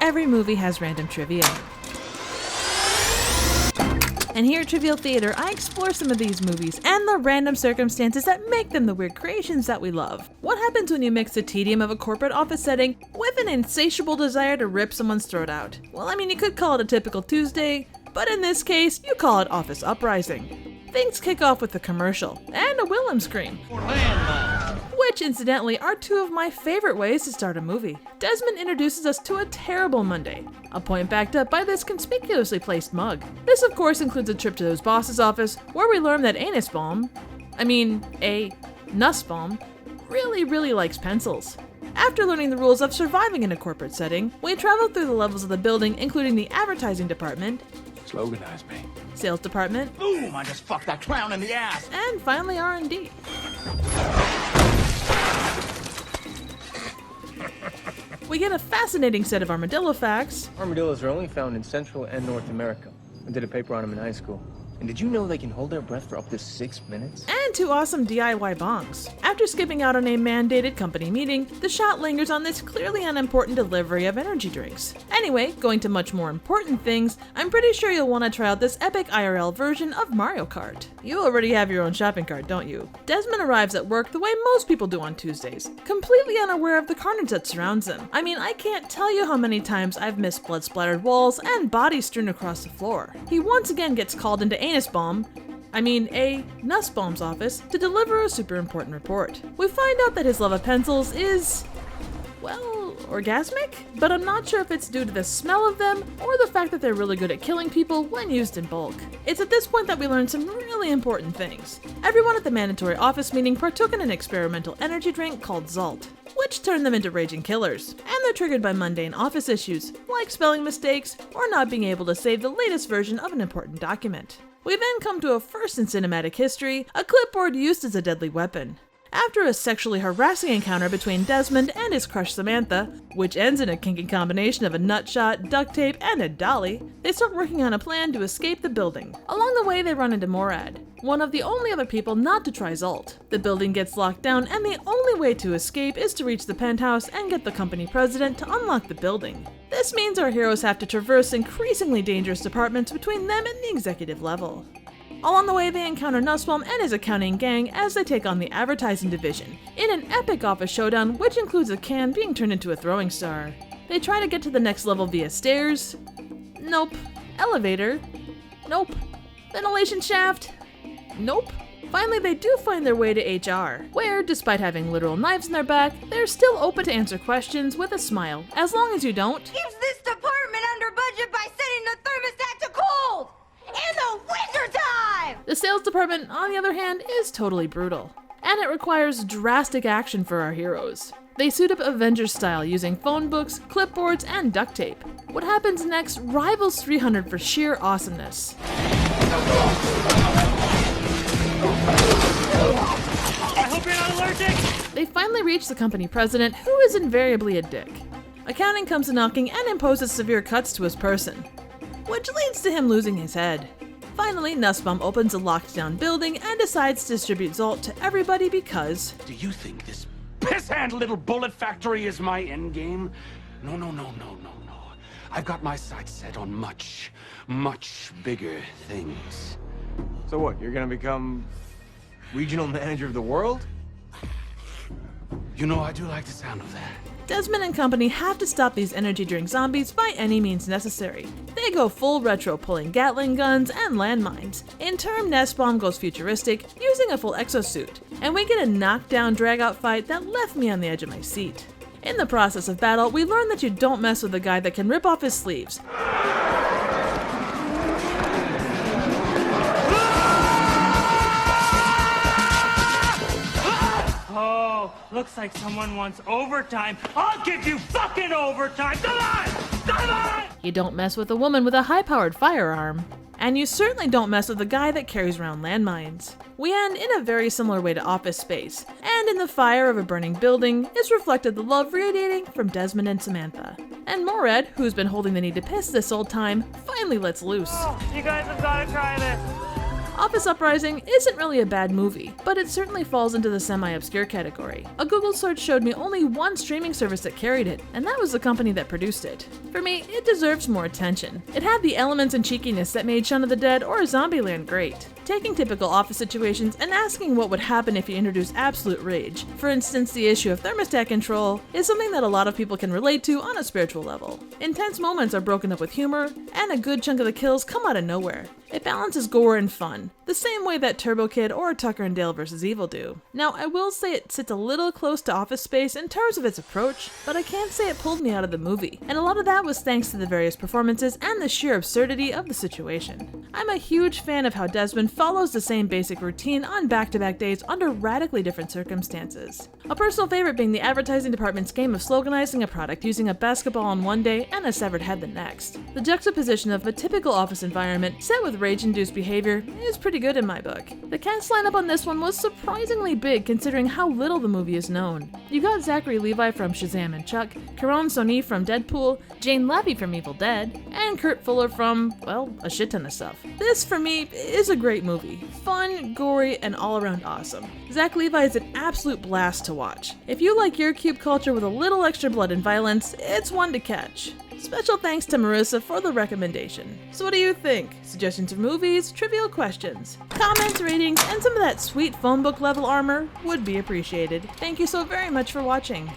every movie has random trivia. And here at Trivial Theater, I explore some of these movies and the random circumstances that make them the weird creations that we love. What happens when you mix the tedium of a corporate office setting with an insatiable desire to rip someone's throat out? Well, I mean, you could call it a typical Tuesday, but in this case, you call it Office Uprising. Things kick off with a commercial and a Willem scream, which incidentally are two of my favorite ways to start a movie. Desmond introduces us to a terrible Monday, a point backed up by this conspicuously placed mug. This of course includes a trip to his boss's office, where we learn that Nussbaum really likes pencils. After learning the rules of surviving in a corporate setting, we travel through the levels of the building, including the advertising department, Sloganize me. sales department, Boom! I just fucked that clown in the ass! and finally R&D. We get a fascinating set of armadillo facts. Armadillos are only found in Central and North America. I did a paper on them in high school. And did you know they can hold their breath for up to 6 minutes? And two awesome DIY bongs. After skipping out on a mandated company meeting, the shot lingers on this clearly unimportant delivery of energy drinks. Anyway, going to much more important things, I'm pretty sure you'll want to try out this epic IRL version of Mario Kart. You already have your own shopping cart, don't you? Desmond arrives at work the way most people do on Tuesdays, completely unaware of the carnage that surrounds him. I mean, I can't tell you how many times I've missed blood-splattered walls and bodies strewn across the floor. He once again gets called into Nussbaum's office to deliver a super important report. We find out that his love of pencils is, well, orgasmic? But I'm not sure if it's due to the smell of them or the fact that they're really good at killing people when used in bulk. It's at this point that we learn some really important things. Everyone at the mandatory office meeting partook in an experimental energy drink called Zalt, which turned them into raging killers, and they're triggered by mundane office issues, like spelling mistakes or not being able to save the latest version of an important document. We then come to a first in cinematic history, a clipboard used as a deadly weapon. After a sexually harassing encounter between Desmond and his crush Samantha, which ends in a kinky combination of a nutshot, duct tape, and a dolly, they start working on a plan to escape the building. Along the way, they run into Morad, one of the only other people not to try Zalt. The building gets locked down, and the only way to escape is to reach the penthouse and get the company president to unlock the building. This means our heroes have to traverse increasingly dangerous departments between them and the executive level. Along the way, they encounter Nussbaum and his accounting gang as they take on the advertising division, in an epic office showdown which includes a can being turned into a throwing star. They try to get to the next level via stairs. Nope. Elevator. Nope. Ventilation shaft. Nope. Finally, they do find their way to HR, where, despite having literal knives in their back, they're still open to answer questions with a smile, as long as you don't keeps this department under budget by setting the thermostat to cold in the wintertime! The sales department, on the other hand, is totally brutal, and it requires drastic action for our heroes. They suit up Avengers style using phone books, clipboards, and duct tape. What happens next rivals 300 for sheer awesomeness. I hope you're not allergic! They finally reach the company president, who is invariably a dick. Accounting comes knocking and imposes severe cuts to his person, which leads to him losing his head. Finally, Nussbaum opens a locked-down building and decides to distribute Zalt to everybody because... Do you think this piss-hand little bullet factory is my endgame? No. I've got my sights set on much bigger things. So what, you're gonna become regional manager of the world? You know, I do like the sound of that. Desmond and company have to stop these energy drink zombies by any means necessary. They go full retro, pulling Gatling guns and landmines. In turn, Nussbaum goes futuristic, using a full exosuit, and we get a knockdown drag-out fight that left me on the edge of my seat. In the process of battle, we learn that you don't mess with a guy that can rip off his sleeves. Oh, looks like someone wants overtime. I'll give you fucking overtime! Come on! Come on! You don't mess with a woman with a high-powered firearm. And you certainly don't mess with a guy that carries around landmines. We end in a very similar way to Office Space, and in the fire of a burning building is reflected the love radiating from Desmond and Samantha. And Morad, who's been holding the need to piss this whole time, finally lets loose. Oh, you guys have got to try this. Office Uprising isn't really a bad movie, but it certainly falls into the semi-obscure category. A Google search showed me only one streaming service that carried it, and that was the company that produced it. For me, it deserves more attention. It had the elements and cheekiness that made Shaun of the Dead or Zombieland great. Taking typical office situations and asking what would happen if you introduce absolute rage, for instance the issue of thermostat control, is something that a lot of people can relate to on a spiritual level. Intense moments are broken up with humor, and a good chunk of the kills come out of nowhere. It balances gore and fun, the same way that Turbo Kid or Tucker and Dale vs. Evil do. Now, I will say it sits a little close to Office Space in terms of its approach, but I can't say it pulled me out of the movie, and a lot of that was thanks to the various performances and the sheer absurdity of the situation. I'm a huge fan of how Desmond follows the same basic routine on back-to-back days under radically different circumstances. A personal favorite being the advertising department's game of sloganizing a product using a basketball on one day and a severed head the next. The juxtaposition of a typical office environment set with rage-induced behavior is pretty good in my book. The cast lineup on this one was surprisingly big considering how little the movie is known. You got Zachary Levi from Shazam and Chuck, Caron Sony from Deadpool, Jane Levy from Evil Dead, and Kurt Fuller from, well, a shit ton of stuff. This, for me, is a great movie. Fun, gory, and all-around awesome. Zach Levi is an absolute blast to watch. If you like your cube culture with a little extra blood and violence, it's one to catch. Special thanks to Marissa for the recommendation. So what do you think? Suggestions of movies, trivial questions, comments, ratings, and some of that sweet phone book level armor would be appreciated. Thank you so very much for watching.